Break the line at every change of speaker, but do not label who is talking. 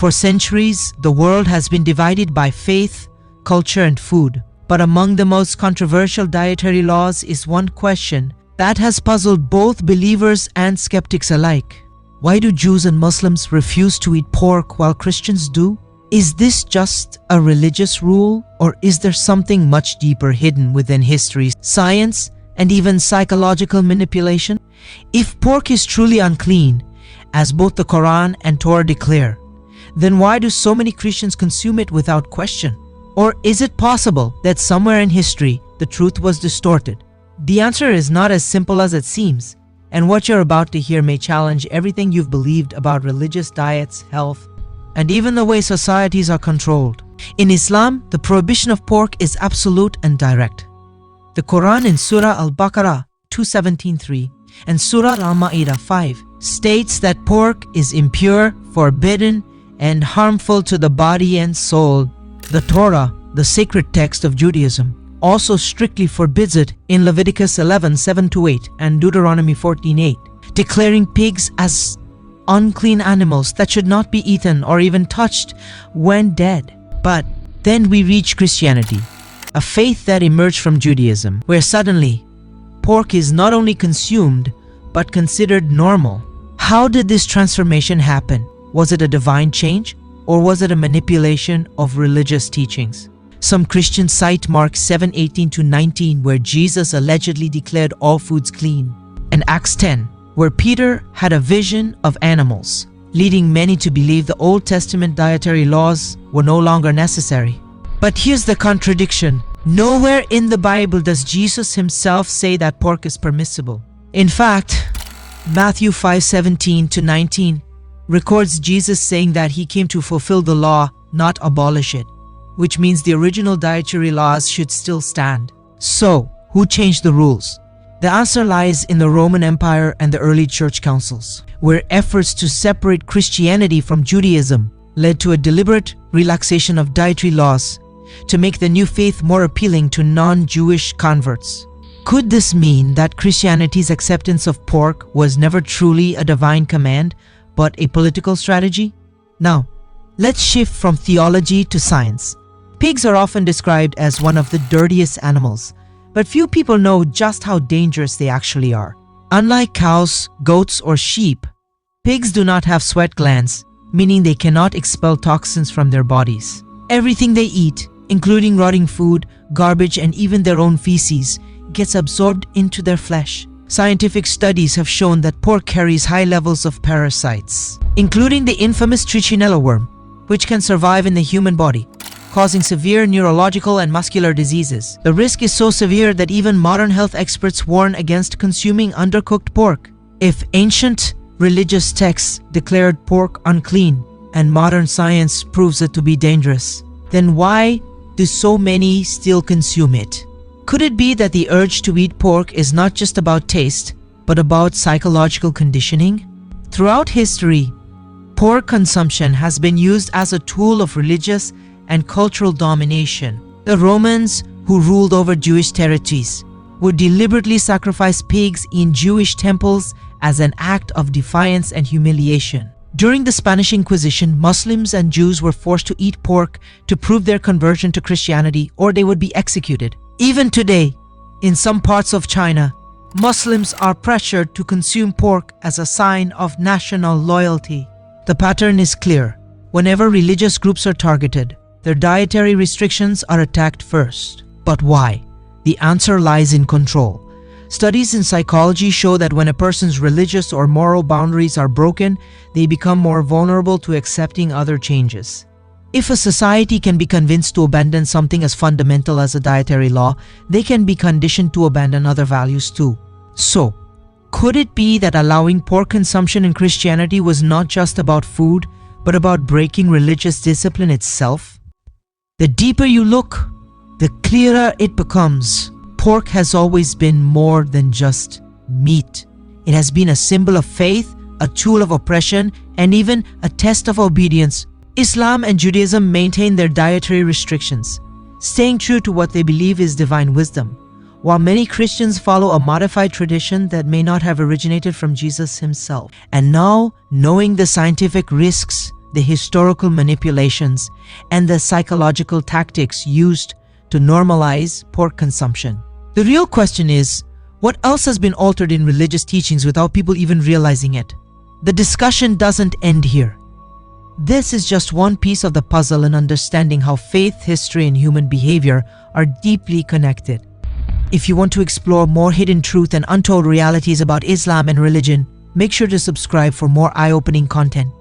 For centuries, the world has been divided by faith, culture, and food. But among the most controversial dietary laws is one question that has puzzled both believers and skeptics alike. Why do Jews and Muslims refuse to eat pork while Christians do? Is this just a religious rule, or is there something much deeper hidden within history, science, and even psychological manipulation? If pork is truly unclean, as both the Quran and Torah declare, then why do so many Christians consume it without question? Or is it possible that somewhere in history the truth was distorted? The answer is not as simple as it seems, and what you're about to hear may challenge everything you've believed about religious diets, health, and even the way societies are controlled. In Islam, the prohibition of pork is absolute and direct. The Quran in Surah Al-Baqarah 2:17-3 and Surah Al-Ma'idah 5 states that pork is impure, forbidden, and harmful to the body and soul. The Torah, the sacred text of Judaism, also strictly forbids it in Leviticus 11:7-8 and Deuteronomy 14:8, declaring pigs as unclean animals that should not be eaten or even touched when dead. But then we reach Christianity, a faith that emerged from Judaism, where suddenly pork is not only consumed but considered normal. How did this transformation happen? Was it a divine change, or was it a manipulation of religious teachings? Some Christians cite Mark 7:18-19, where Jesus allegedly declared all foods clean, and Acts 10, where Peter had a vision of animals, leading many to believe the Old Testament dietary laws were no longer necessary. But here's the contradiction. Nowhere in the Bible does Jesus himself say that pork is permissible. In fact, Matthew 5:17-19 records Jesus saying that he came to fulfill the law, not abolish it, which means the original dietary laws should still stand. So, who changed the rules? The answer lies in the Roman Empire and the early church councils, where efforts to separate Christianity from Judaism led to a deliberate relaxation of dietary laws to make the new faith more appealing to non-Jewish converts. Could this mean that Christianity's acceptance of pork was never truly a divine command, but a political strategy? Now, let's shift from theology to science. Pigs are often described as one of the dirtiest animals, but few people know just how dangerous they actually are. Unlike cows, goats, or sheep, pigs do not have sweat glands, meaning they cannot expel toxins from their bodies. Everything they eat, including rotting food, garbage, and even their own feces, gets absorbed into their flesh. Scientific studies have shown that pork carries high levels of parasites, including the infamous Trichinella worm, which can survive in the human body, causing severe neurological and muscular diseases. The risk is so severe that even modern health experts warn against consuming undercooked pork. If ancient religious texts declared pork unclean and modern science proves it to be dangerous, then why do so many still consume it? Could it be that the urge to eat pork is not just about taste, but about psychological conditioning? Throughout history, pork consumption has been used as a tool of religious and cultural domination. The Romans, who ruled over Jewish territories, would deliberately sacrifice pigs in Jewish temples as an act of defiance and humiliation. During the Spanish Inquisition, Muslims and Jews were forced to eat pork to prove their conversion to Christianity, or they would be executed. Even today, in some parts of China, Muslims are pressured to consume pork as a sign of national loyalty. The pattern is clear. Whenever religious groups are targeted, their dietary restrictions are attacked first. But why? The answer lies in control. Studies in psychology show that when a person's religious or moral boundaries are broken, they become more vulnerable to accepting other changes. If a society can be convinced to abandon something as fundamental as a dietary law, they can be conditioned to abandon other values too. So, could it be that allowing pork consumption in Christianity was not just about food, but about breaking religious discipline itself? The deeper you look, the clearer it becomes. Pork has always been more than just meat. It has been a symbol of faith, a tool of oppression, and even a test of obedience. Islam and Judaism maintain their dietary restrictions, staying true to what they believe is divine wisdom, while many Christians follow a modified tradition that may not have originated from Jesus himself. And now, knowing the scientific risks, the historical manipulations, and the psychological tactics used to normalize pork consumption. The real question is, what else has been altered in religious teachings without people even realizing it? The discussion doesn't end here. This is just one piece of the puzzle in understanding how faith, history, and human behavior are deeply connected. If you want to explore more hidden truth and untold realities about Islam and religion, make sure to subscribe for more eye-opening content.